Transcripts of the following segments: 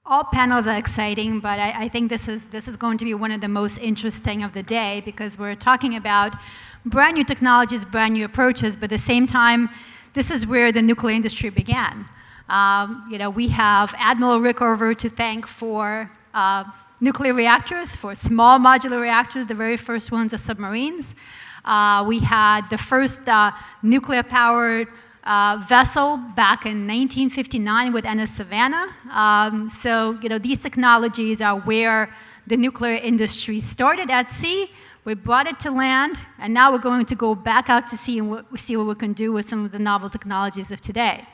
All panels are exciting, but I think this is going to be one of the most interesting of the day because we're talking about brand new technologies, brand new approaches, but at the same time, this is where the nuclear industry began. We have Admiral Rickover to thank for nuclear reactors, for small modular reactors, the very first ones are submarines. We had the first nuclear-powered vessel back in 1959 with NS Savannah. These technologies are where the nuclear industry started at sea. We brought it to land, and now we're going to go back out to sea and see what we can do with some of the novel technologies of today.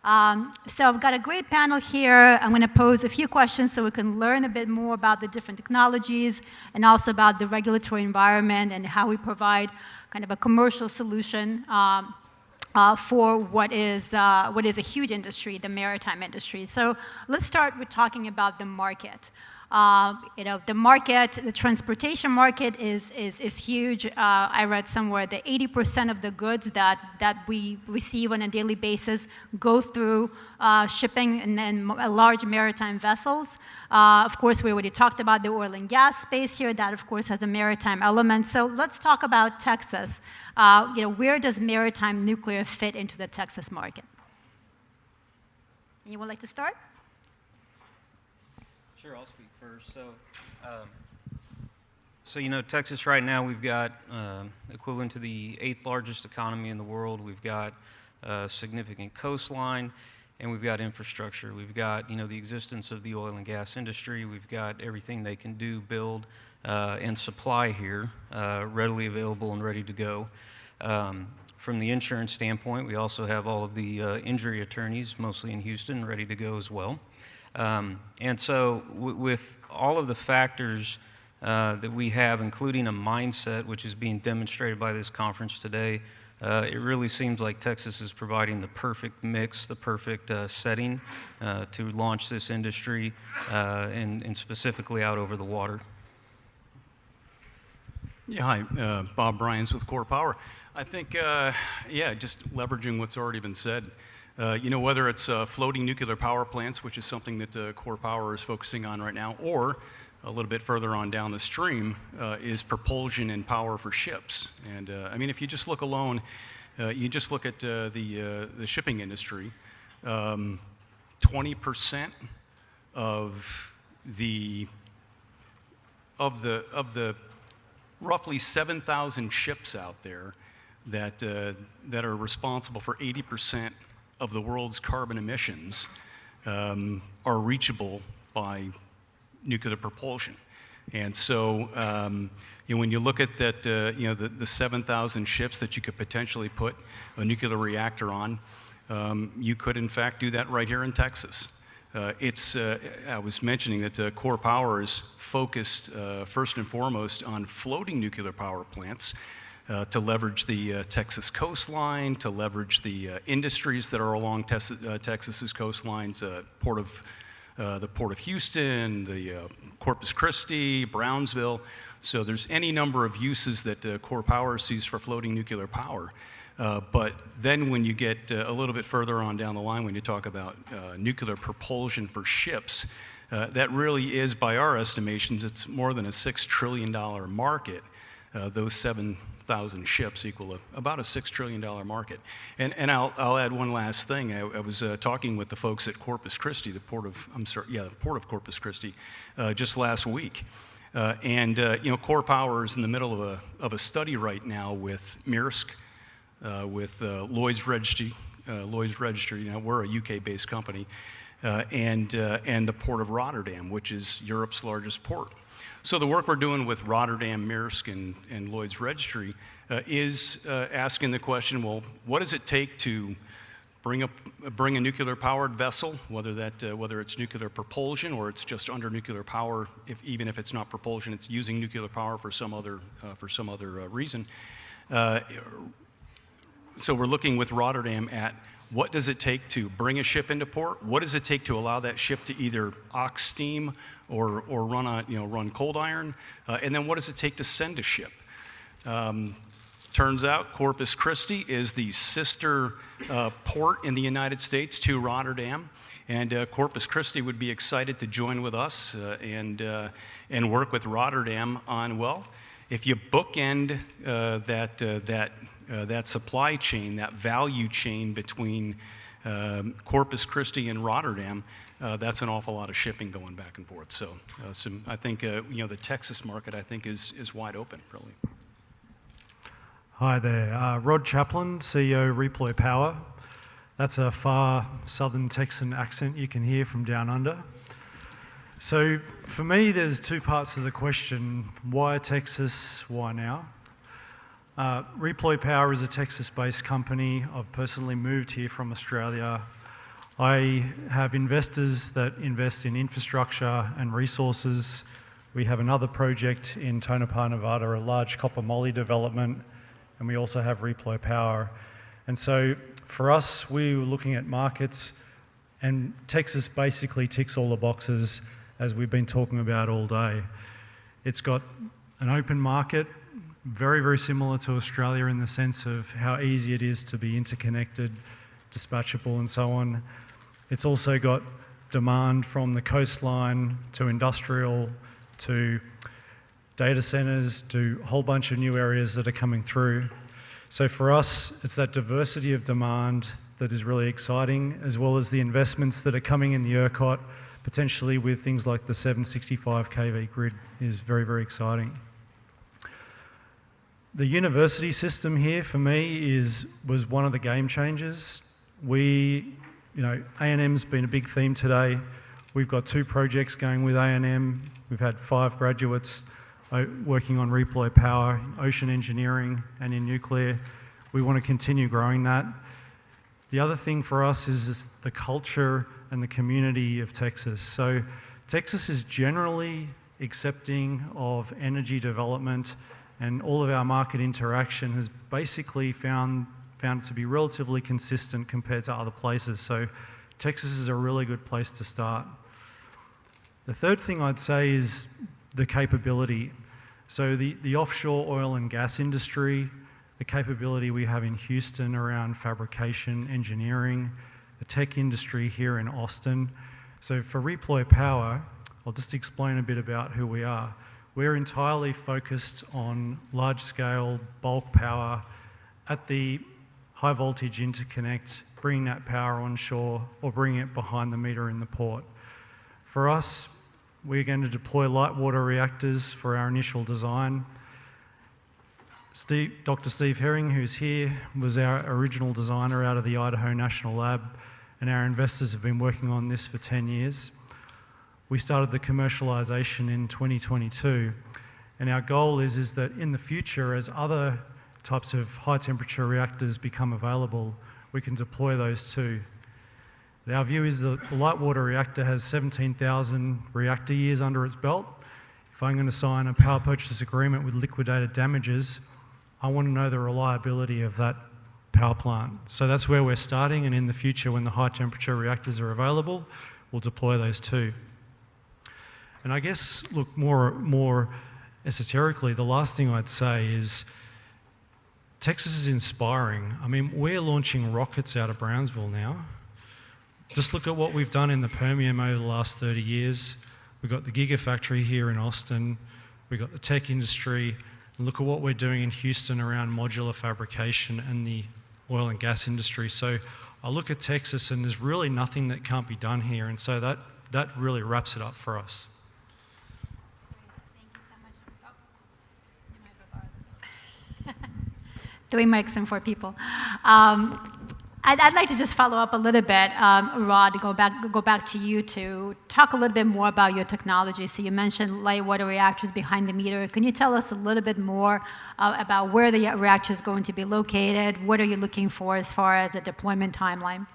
So I've got a great panel here. I'm going to pose a few questions so we can learn a bit more about the different technologies and also about the regulatory environment and how we provide kind of a commercial solution for what is a huge industry, the maritime industry. So let's start with talking about the market. The market, the transportation market is huge. I read somewhere that 80% of the goods that we receive on a daily basis go through shipping and then large maritime vessels. Of course, we already talked about the oil and gas space here. That, of course, has a maritime element. So let's talk about Texas. Where does maritime nuclear fit into the Texas market? Anyone like to start? Sure, I'll speak first. So, Texas right now, we've got equivalent to the 8th largest economy in the world. We've got a significant coastline, and we've got infrastructure. We've got, the existence of the oil and gas industry. We've got everything they can do, build, and supply here, readily available and ready to go. From the insurance standpoint, we also have all of the injury attorneys, mostly in Houston, ready to go as well. And so with all of the factors that we have, including a mindset which is being demonstrated by this conference today, it really seems like Texas is providing the perfect mix, the perfect setting to launch this industry and specifically out over the water. Yeah, hi, Bob Bryans with Core Power. I think, just leveraging what's already been said. Whether it's floating nuclear power plants, which is something that Core Power is focusing on right now, or a little bit further on down the stream is propulsion and power for ships. And if you just look alone, you just look at the shipping industry, 20% of the roughly 7,000 ships out there that are responsible for 80% of the world's carbon emissions are reachable by nuclear propulsion. And so, when you look at that, the 7,000 ships that you could potentially put a nuclear reactor on, you could in fact do that right here in Texas. I was mentioning that Core Power is focused first and foremost on floating nuclear power plants. To leverage the Texas coastline, to leverage the industries that are along Texas's coastlines, the Port of Houston, the Corpus Christi, Brownsville. So there's any number of uses that Core Power sees for floating nuclear power. But then when you get a little bit further on down the line, when you talk about nuclear propulsion for ships, that really is, by our estimations, it's more than a $6 trillion market. Those 7,000 ships equal about a $6 trillion market. And I'll add one last thing. I was talking with the folks at Corpus Christi, the Port of Corpus Christi, just last week. Core Power is in the middle of a study right now with Maersk, with Lloyd's Registry. We're a UK-based company, and the Port of Rotterdam, which is Europe's largest port. So the work we're doing with Rotterdam, Maersk, and Lloyd's Registry is asking the question, well, what does it take to bring a nuclear-powered vessel, whether it's nuclear propulsion or it's just under nuclear power, even if it's not propulsion, it's using nuclear power for some other reason. So we're looking with Rotterdam at what does it take to bring a ship into port? What does it take to allow that ship to either ox steam or run cold iron? And then what does it take to send a ship? Turns out Corpus Christi is the sister port in the United States to Rotterdam. And Corpus Christi would be excited to join with us and work with Rotterdam on, well, if you bookend that supply chain, that value chain between Corpus Christi and Rotterdam, that's an awful lot of shipping going back and forth. So, I think the Texas market, I think, is wide open, really. Hi there, Rod Chaplin, CEO REPLOY Power. That's a far southern Texan accent you can hear from down under. So for me, there's two parts to the question: why Texas? Why now? REPLOY Power is a Texas-based company. I've personally moved here from Australia. I have investors that invest in infrastructure and resources. We have another project in Tonopah, Nevada, a large copper moly development, and we also have REPLOY Power. And so for us, we were looking at markets, and Texas basically ticks all the boxes as we've been talking about all day. It's got an open market, very, very similar to Australia in the sense of how easy it is to be interconnected, dispatchable and so on. It's also got demand from the coastline to industrial to data centers to a whole bunch of new areas that are coming through. So for us, it's that diversity of demand that is really exciting, as well as the investments that are coming in the ERCOT, potentially with things like the 765 kV grid is very, very exciting. The university system here for me was one of the game changers. A&M's been a big theme today. We've got 2 projects going with A&M. We've had 5 graduates working on REPLOY Power, ocean engineering and in nuclear. We want to continue growing that. The other thing for us is the culture and the community of Texas. So Texas is generally accepting of energy development, and all of our market interaction has basically found it to be relatively consistent compared to other places. So Texas is a really good place to start. The third thing I'd say is the capability. So the offshore oil and gas industry, the capability we have in Houston around fabrication, engineering, the tech industry here in Austin. So for REPLOY Power, I'll just explain a bit about who we are. We're entirely focused on large-scale bulk power at the high voltage interconnect, bringing that power onshore or bringing it behind the meter in the port. For us, we're going to deploy light water reactors for our initial design. Dr. Steve Herring, who's here, was our original designer out of the Idaho National Lab, and our investors have been working on this for 10 years. We started the commercialization in 2022, and our goal is that in the future, as other types of high temperature reactors become available, we can deploy those too. Our view is that the light water reactor has 17,000 reactor years under its belt. If I'm going to sign a power purchase agreement with liquidated damages, I want to know the reliability of that power plant. So that's where we're starting, and in the future, when the high temperature reactors are available, we'll deploy those too. And I guess, look, more esoterically, the last thing I'd say is Texas is inspiring. I mean, we're launching rockets out of Brownsville now. Just look at what we've done in the Permian over the last 30 years. We've got the Gigafactory here in Austin. We've got the tech industry. And look at what we're doing in Houston around modular fabrication and the oil and gas industry. So I look at Texas and there's really nothing that can't be done here. And so that really wraps it up for us. Thank you so much. Oh, you might borrow this one. 3 mics and 4 people. I'd like to just follow up a little bit, Rod, go back to you to talk a little bit more about your technology. So you mentioned light water reactors behind the meter. Can you tell us a little bit more about where the reactor is going to be located? What are you looking for as far as a deployment timeline?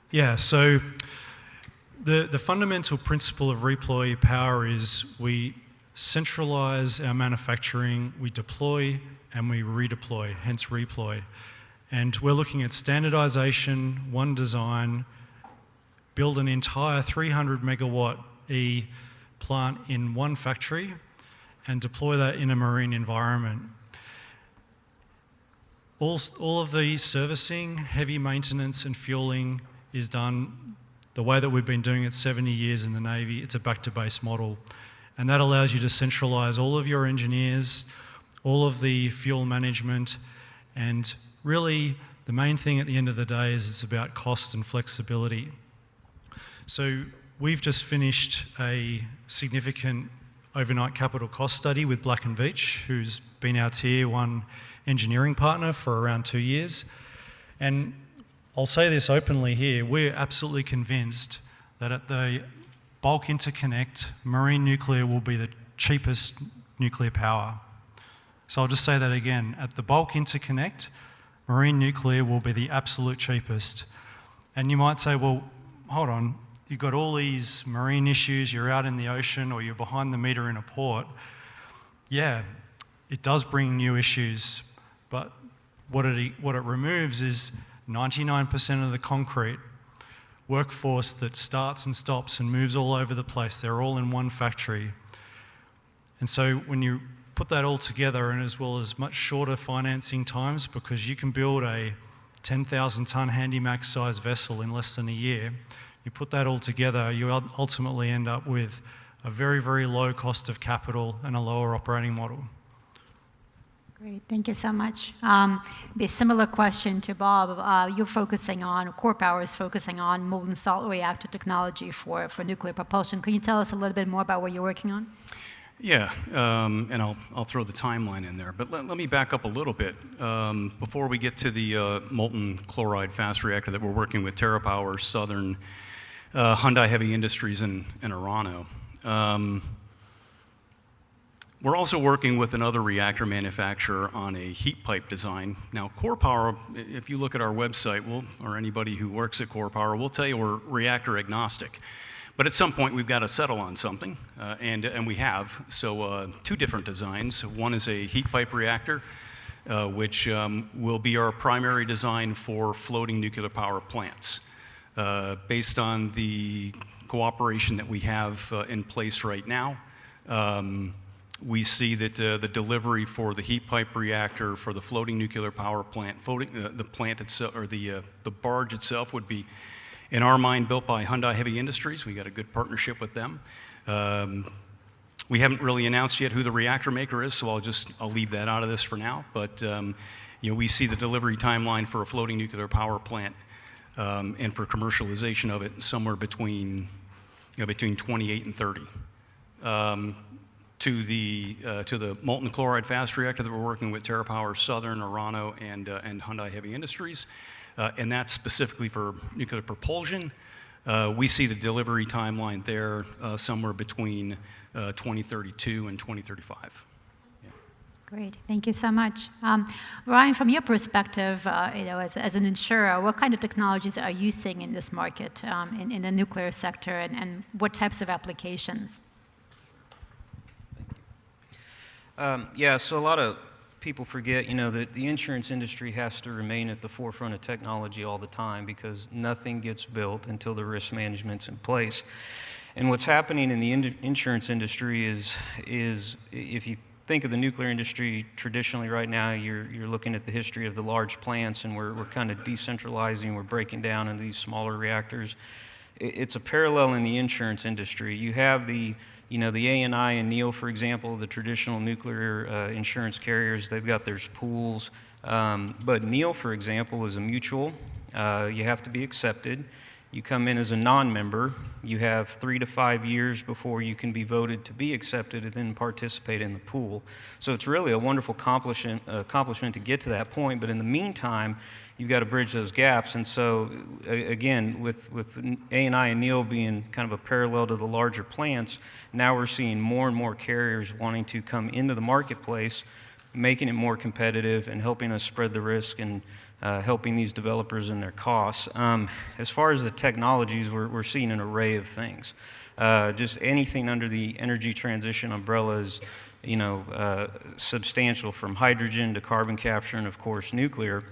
Yeah, so the fundamental principle of REPLOY Power is we centralize our manufacturing, we deploy, and we redeploy, hence REPLOY. And we're looking at standardization, one design, build an entire 300 megawatt E plant in one factory, and deploy that in a marine environment. All of the servicing, heavy maintenance and fueling is done The way that we've been doing it 70 years in the Navy, it's a back-to-base model. And that allows you to centralise all of your engineers, all of the fuel management, and really the main thing at the end of the day is it's about cost and flexibility. So we've just finished a significant overnight capital cost study with Black & Veatch, who's been our Tier 1 engineering partner for around 2 years. And I'll say this openly here, we're absolutely convinced that at the bulk interconnect, marine nuclear will be the cheapest nuclear power. So I'll just say that again, at the bulk interconnect, marine nuclear will be the absolute cheapest. And you might say, well, hold on, you've got all these marine issues, you're out in the ocean or you're behind the meter in a port. Yeah, it does bring new issues, but what it removes is 99% of the concrete workforce that starts and stops and moves all over the place. They're all in one factory. And so when you put that all together, and as well as much shorter financing times, because you can build a 10,000 tonne Handymax size vessel in less than a year, you put that all together, you ultimately end up with a very, very low cost of capital and a lower operating model. Great, thank you so much. Be a similar question to Bob. You're focusing on, Core Power is focusing on molten salt reactor technology for nuclear propulsion. Can you tell us a little bit more about what you're working on? Yeah, and I'll throw the timeline in there. But let me back up a little bit. Before we get to the molten chloride fast reactor that we're working with TerraPower, Southern, Hyundai Heavy Industries, and Orano. We're also working with another reactor manufacturer on a heat pipe design. Now, Core Power, if you look at our website, or anybody who works at Core Power, will tell you we're reactor agnostic. But at some point, we've got to settle on something, and we have. So 2 different designs. One is a heat pipe reactor, which will be our primary design for floating nuclear power plants. Based on the cooperation that we have in place right now, we see that the delivery for the heat pipe reactor for the floating nuclear power plant, the plant itself, or the barge itself, would be, in our mind, built by Hyundai Heavy Industries. We got a good partnership with them. We haven't really announced yet who the reactor maker is, so I'll leave that out of this for now. But we see the delivery timeline for a floating nuclear power plant and for commercialization of it somewhere between 28 and 30. To the molten chloride fast reactor that we're working with TerraPower, Southern, Orano, and Hyundai Heavy Industries, and that's specifically for nuclear propulsion. We see the delivery timeline there somewhere between 2032 and 2035. Yeah. Great, thank you so much. Ryan, from your perspective, as an insurer, what kind of technologies are you seeing in this market, in the nuclear sector, and what types of applications? Yeah, so a lot of people forget, that the insurance industry has to remain at the forefront of technology all the time because nothing gets built until the risk management's in place. And what's happening in the insurance industry is if you think of the nuclear industry traditionally right now, you're looking at the history of the large plants, and we're kind of decentralizing, we're breaking down into these smaller reactors. It's a parallel in the insurance industry. You have the ANI and NEO, for example, the traditional nuclear insurance carriers, they've got their pools. But NEO, for example, is a mutual. You have to be accepted. You come in as a non-member. You have 3 to 5 years before you can be voted to be accepted and then participate in the pool. So it's really a wonderful accomplishment to get to that point. But in the meantime, you've got to bridge those gaps. And so, again, with ANI and NEO being kind of a parallel to the larger plants, now we're seeing more and more carriers wanting to come into the marketplace, making it more competitive and helping us spread the risk and helping these developers in their costs. As far as the technologies, we're seeing an array of things. Just anything under the energy transition umbrella is, substantial, from hydrogen to carbon capture and, of course, nuclear.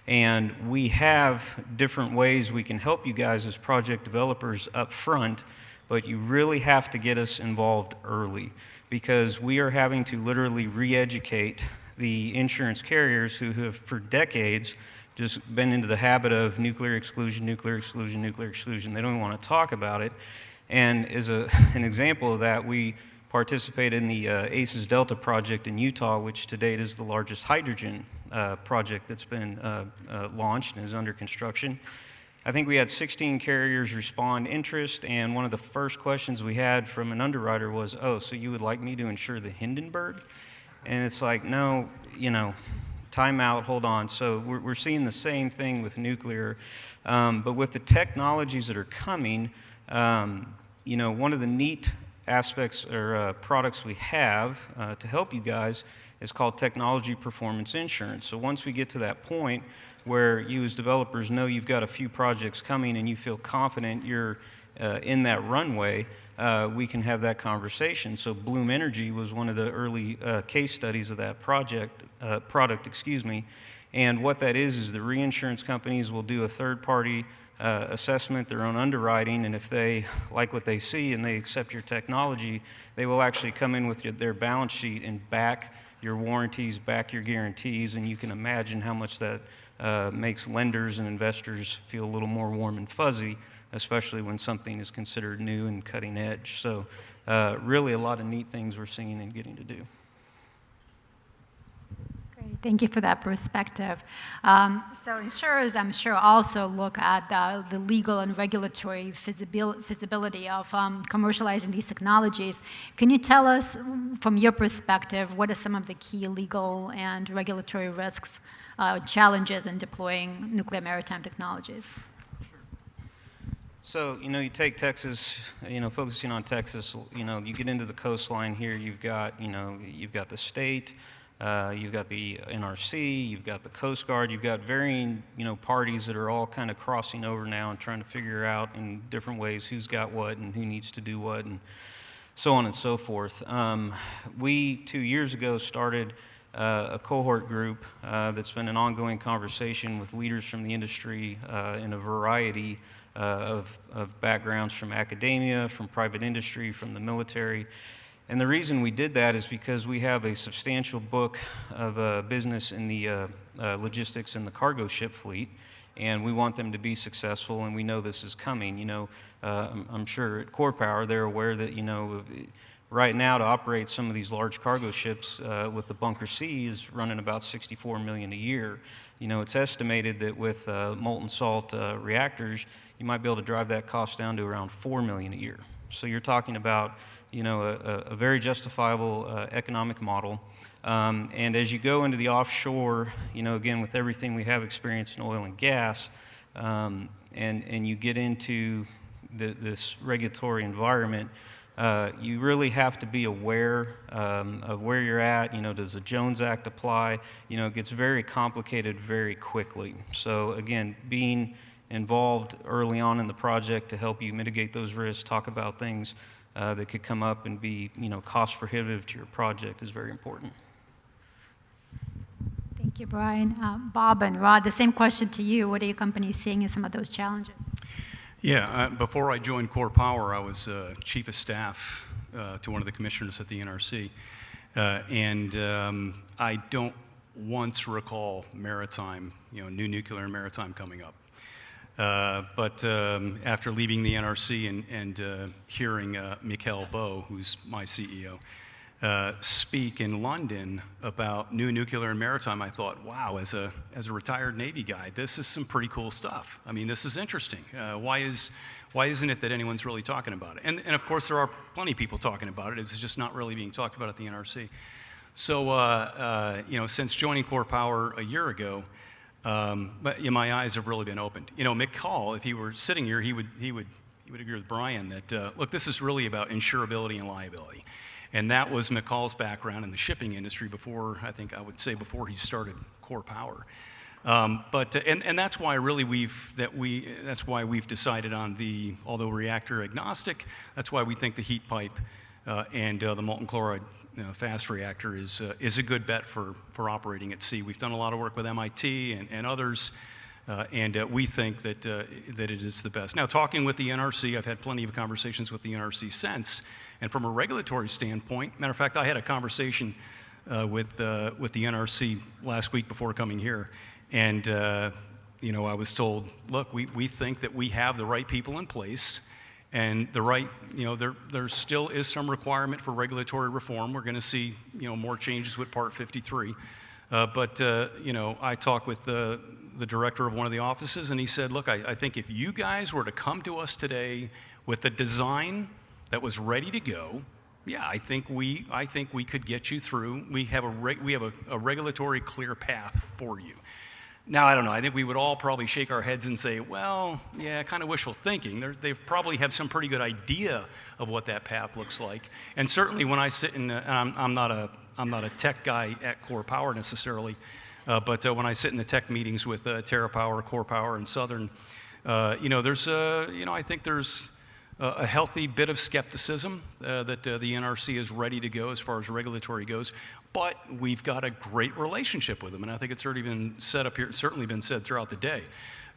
And we have different ways we can help you guys as project developers up front, but you really have to get us involved early because we are having to literally re-educate the insurance carriers who have, for decades, just been into the habit of nuclear exclusion, nuclear exclusion, nuclear exclusion. They don't even want to talk about it. And as an example of that, we participated in the ACES Delta project in Utah, which to date is the largest hydrogen project that's been launched and is under construction. I think we had 16 carriers respond interest, and one of the first questions we had from an underwriter was, oh, so you would like me to insure the Hindenburg? And it's like, no, time out, hold on. So we're seeing the same thing with nuclear, but with the technologies that are coming, one of the neat aspects or products we have to help you guys is called technology performance insurance. So once we get to that point where you as developers know you've got a few projects coming and you feel confident you're in that runway, we can have that conversation. So Bloom Energy was one of the early case studies of that product, and what that is the reinsurance companies will do a third-party assessment, their own underwriting, and if they like what they see and they accept your technology, they will actually come in with their balance sheet and back your warranties, back your guarantees, and you can imagine how much that makes lenders and investors feel a little more warm and fuzzy, especially when something is considered new and cutting edge. So really a lot of neat things we're seeing and getting to do. Great, thank you for that perspective. So insurers, I'm sure, also look at the legal and regulatory feasibility of commercializing these technologies. Can you tell us, from your perspective, what are some of the key legal and regulatory risks, challenges in deploying nuclear maritime technologies? So, you take Texas, focusing on Texas, you get into the coastline here, you've got the state, you've got the NRC, you've got the Coast Guard, you've got varying, parties that are all kind of crossing over now and trying to figure out in different ways who's got what and who needs to do what and so on and so forth. We, 2 years ago, started a cohort group that's been an ongoing conversation with leaders from the industry in a variety of backgrounds, from academia, from private industry, from the military. And the reason we did that is because we have a substantial book of business in the logistics and the cargo ship fleet, and we want them to be successful, and we know this is coming. I'm sure at Core Power they're aware that, right now to operate some of these large cargo ships with the bunker C is running about $64 million a year. It's estimated that with molten salt reactors, you might be able to drive that cost down to around $4 million a year. So you're talking about, a very justifiable economic model. And as you go into the offshore, again, with everything we have experience in oil and gas, and you get into this regulatory environment, you really have to be aware of where you're at. Does the Jones Act apply? It gets very complicated very quickly. So again, being involved early on in the project to help you mitigate those risks, talk about things that could come up and be, cost prohibitive to your project is very important. Thank you, Brian. Bob and Rod, the same question to you. What are your companies seeing as some of those challenges? Yeah, before I joined Core Power, I was chief of staff to one of the commissioners at the NRC, and I don't once recall maritime, new nuclear and maritime coming up. But after leaving the NRC and hearing Mikhail Bo, who's my CEO, speak in London about new nuclear and maritime, I thought, wow, as a retired Navy guy, this is some pretty cool stuff. I mean, this is interesting. Why isn't it that anyone's really talking about it? And of course, there are plenty of people talking about it. It was just not really being talked about at the NRC. So, since joining Core Power a year ago, but my eyes have really been opened. Mick Hall, if he were sitting here, he would agree with Brian that look, this is really about insurability and liability, and that was Mick Hall's background in the shipping industry before before he started Core Power. But that's why really that's why we've decided on although reactor agnostic, that's why we think the heat pipe and the molten chloride fast reactor is a good bet for operating at sea. We've done a lot of work with MIT and others, and we think that it is the best. Now, talking with the NRC, I've had plenty of conversations with the NRC since, and from a regulatory standpoint, matter of fact, I had a conversation with the NRC last week before coming here, And I was told, look, we think that we have the right people in place, and the right, there still is some requirement for regulatory reform. We're going to see, more changes with Part 53. But I talked with the director of one of the offices, and he said, look, I think if you guys were to come to us today with a design that was ready to go, yeah, I think we could get you through. We have a regulatory clear path for you. Now, I don't know. I think we would all probably shake our heads and say, well, yeah, kind of wishful thinking. They probably have some pretty good idea of what that path looks like. And certainly when I sit in, I'm not a tech guy at Core Power necessarily, but when I sit in the tech meetings with TerraPower, Core Power, and Southern, I think there's a healthy bit of skepticism that the NRC is ready to go as far as regulatory goes. But we've got a great relationship with them, and I think it's already been said up here, certainly been said throughout the day.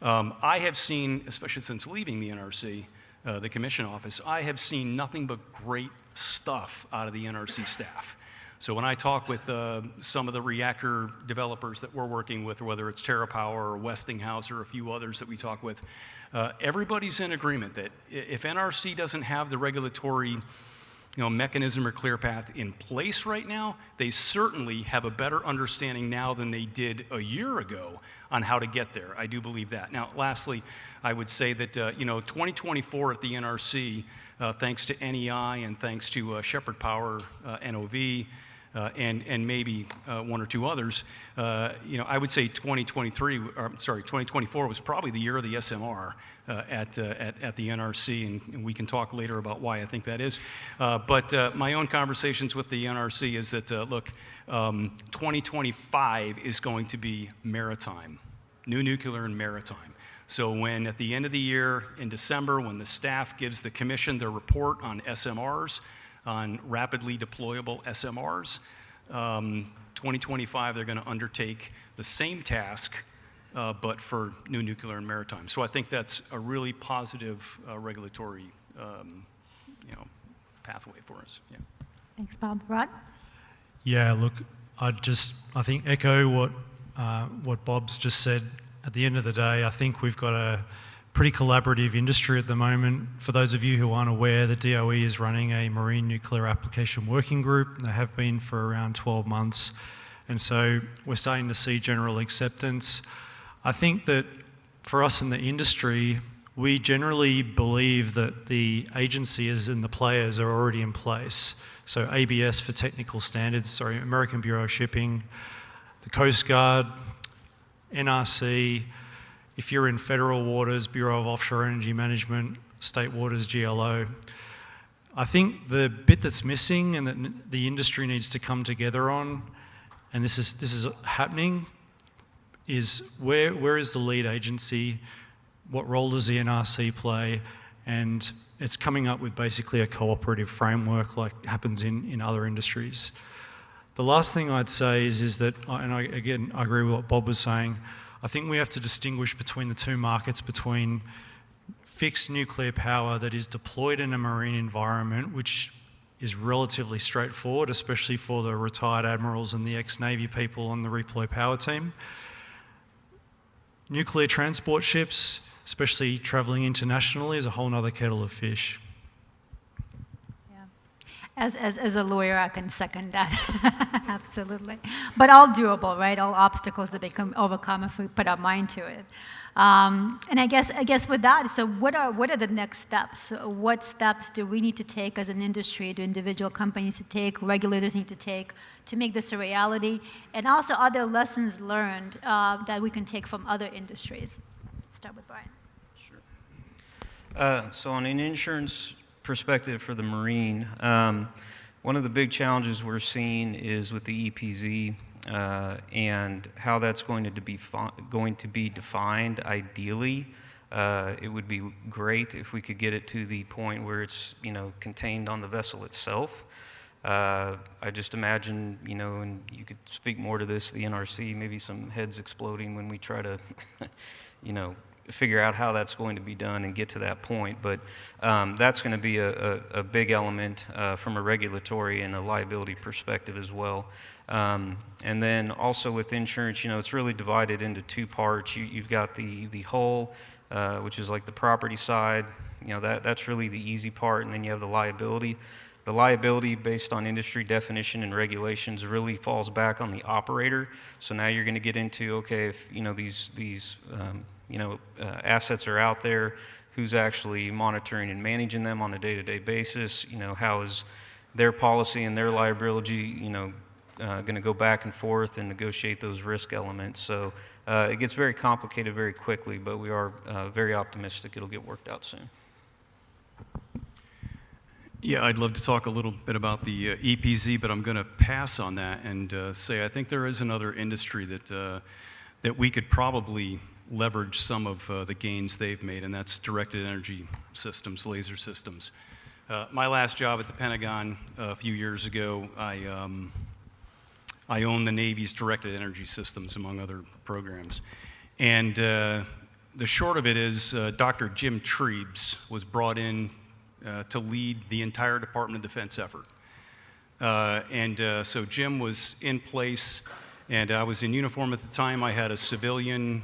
I have seen, especially since leaving the NRC, the commission office, I have seen nothing but great stuff out of the NRC staff. So when I talk with some of the reactor developers that we're working with, whether it's TerraPower or Westinghouse or a few others that we talk with, everybody's in agreement that if NRC doesn't have the regulatory mechanism or clear path in place right now, they certainly have a better understanding now than they did a year ago on how to get there. I do believe that. Now, lastly, I would say that 2024 at the NRC, thanks to NEI and thanks to Shepherd Power, NOV, and maybe one or two others, I would say 2024 was probably the year of the SMR at the NRC, and we can talk later about why I think that is. But my own conversations with the NRC is that, look, 2025 is going to be maritime, new nuclear and maritime. So when at the end of the year in December, when the staff gives the commission their report on SMRs, on rapidly deployable SMRs, 2025 they're going to undertake the same task, but for new nuclear and maritime. So I think that's a really positive regulatory, pathway for us. Yeah. Thanks, Bob. Rod? Yeah, look, I think echo what Bob's just said. At the end of the day, I think we've got a pretty collaborative industry at the moment. For those of you who aren't aware, the DOE is running a marine nuclear application working group. They have been for around 12 months. And so we're starting to see general acceptance. I think that for us in the industry, we generally believe that the agencies and the players are already in place. So ABS for technical standards, American Bureau of Shipping, the Coast Guard, NRC, if you're in federal waters, Bureau of Offshore Energy Management, state waters, GLO. I think the bit that's missing and that the industry needs to come together on, and this is happening, is where is the lead agency? What role does the NRC play? And it's coming up with basically a cooperative framework like happens in other industries. The last thing I'd say is that, and I agree with what Bob was saying, I think we have to distinguish between the two markets, between fixed nuclear power that is deployed in a marine environment, which is relatively straightforward, especially for the retired admirals and the ex-Navy people on the REPLOY power team. Nuclear transport ships, especially travelling internationally, is a whole other kettle of fish. As a lawyer, I can second that. Absolutely. But all doable, right? All obstacles that become overcome if we put our mind to it. And I guess with that, so what are the next steps? What steps do we need to take as an industry, do individual companies to take, regulators need to take to make this a reality? And also, are there lessons learned that we can take from other industries? Let's start with Brian. Sure. So on an insurance perspective for the Marine, one of the big challenges we're seeing is with the EPZ and how that's going to be defined. Ideally, it would be great if we could get it to the point where it's contained on the vessel itself. I just imagine, and you could speak more to this, the NRC, maybe some heads exploding when we try to, figure out how that's going to be done and get to that point. But that's going to be a big element from a regulatory and a liability perspective as well. And then also with insurance, it's really divided into two parts. You've got the hull, which is like the property side. That's really the easy part, and then you have the liability. The liability, based on industry definition and regulations, really falls back on the operator. So now you're going to get into, okay, if these assets are out there, who's actually monitoring and managing them on a day-to-day basis? How is their policy and their liability, going to go back and forth and negotiate those risk elements? So it gets very complicated very quickly, but we are very optimistic it'll get worked out soon. Yeah, I'd love to talk a little bit about the EPZ, but I'm going to pass on that and say I think there is another industry that we could probably leverage some of the gains they've made, and that's directed energy systems, laser systems. My last job at the Pentagon a few years ago, I owned the Navy's directed energy systems, among other programs. And the short of it is Dr. Jim Trebes was brought in to lead the entire Department of Defense effort. So Jim was in place, and I was in uniform at the time. I had a civilian,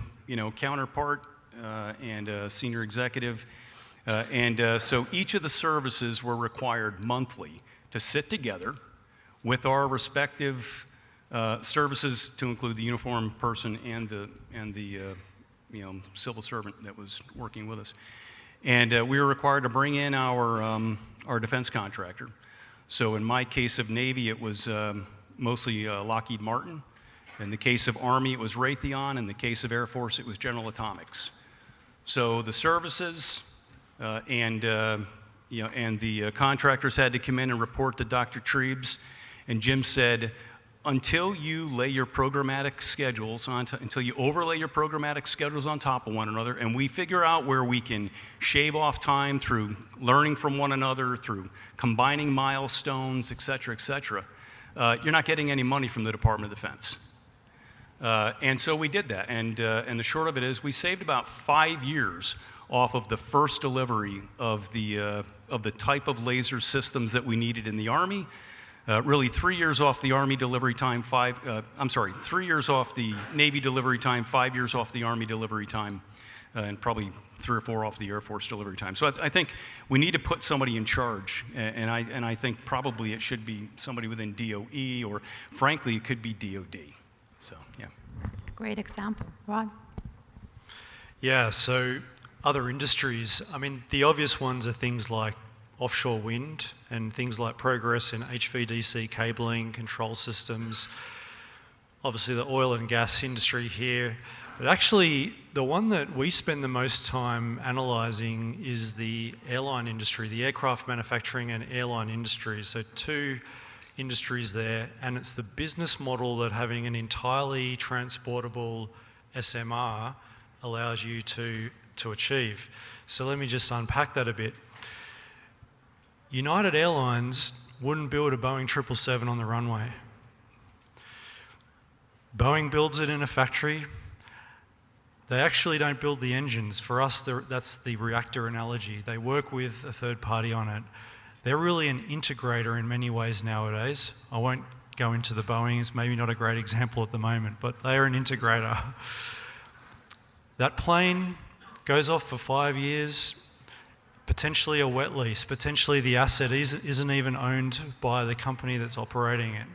counterpart and a senior executive. So each of the services were required monthly to sit together with our respective services, to include the uniformed person and the civil servant that was working with us. And we were required to bring in our defense contractor. So in my case of Navy, it was mostly Lockheed Martin. In the case of Army, it was Raytheon. In the case of Air Force, it was General Atomics. So the services and the contractors had to come in and report to Dr. Trebes. And Jim said, until you lay your programmatic schedules until you overlay your programmatic schedules on top of one another, and we figure out where we can shave off time through learning from one another, through combining milestones, et cetera, you're not getting any money from the Department of Defense. And so we did that, and the short of it is we saved about 5 years off of the first delivery of the type of laser systems that we needed in the Army. Really 3 years off the Army delivery time, 3 years off the Navy delivery time, 5 years off the Army delivery time, and probably 3 or 4 off the Air Force delivery time. So I think we need to put somebody in charge, and I think probably it should be somebody within DOE, or frankly, it could be DOD. So, yeah. Great example. Rod? Yeah, so other industries, the obvious ones are things like offshore wind and things like progress in HVDC cabling, control systems, obviously the oil and gas industry here. But actually, the one that we spend the most time analysing is the airline industry, the aircraft manufacturing and airline industry. So two industries there, and it's the business model that having an entirely transportable SMR allows you to achieve. So let me just unpack that a bit. United Airlines wouldn't build a Boeing 777 on the runway. Boeing builds it in a factory. They actually don't build the engines. For us, that's the reactor analogy. They work with a third party on it. They're really an integrator in many ways nowadays. I won't go into the Boeing, it's maybe not a great example at the moment, but they are an integrator. That plane goes off for 5 years, potentially a wet lease, potentially the asset isn't even owned by the company that's operating it.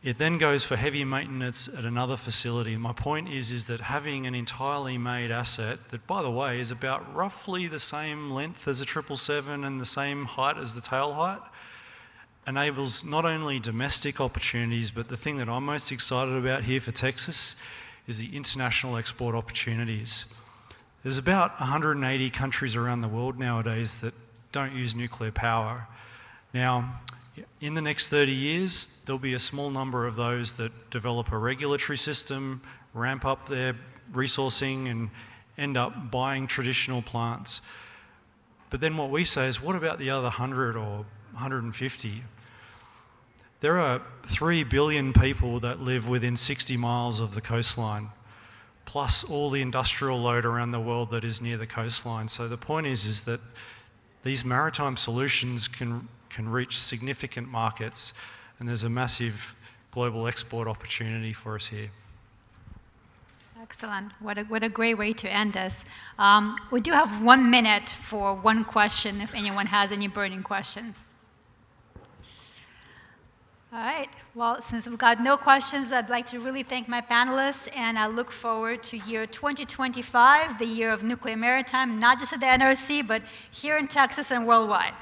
It then goes for heavy maintenance at another facility. My point is that having an entirely made asset that, by the way, is about roughly the same length as a 777 and the same height as the tail height, enables not only domestic opportunities, but the thing that I'm most excited about here for Texas is the international export opportunities. There's about 180 countries around the world nowadays that don't use nuclear power. Now, in the next 30 years, there'll be a small number of those that develop a regulatory system, ramp up their resourcing, and end up buying traditional plants. But then what we say is, what about the other 100 or 150? There are 3 billion people that live within 60 miles of the coastline. plus all the industrial load around the world that is near the coastline. So the point is that these maritime solutions can reach significant markets, and there's a massive global export opportunity for us here. Excellent. What a great way to end this. We do have 1 minute for one question if anyone has any burning questions. All right. Well, since we've got no questions, I'd like to really thank my panelists, and I look forward to year 2025, the year of nuclear maritime, not just at the NRC, but here in Texas and worldwide.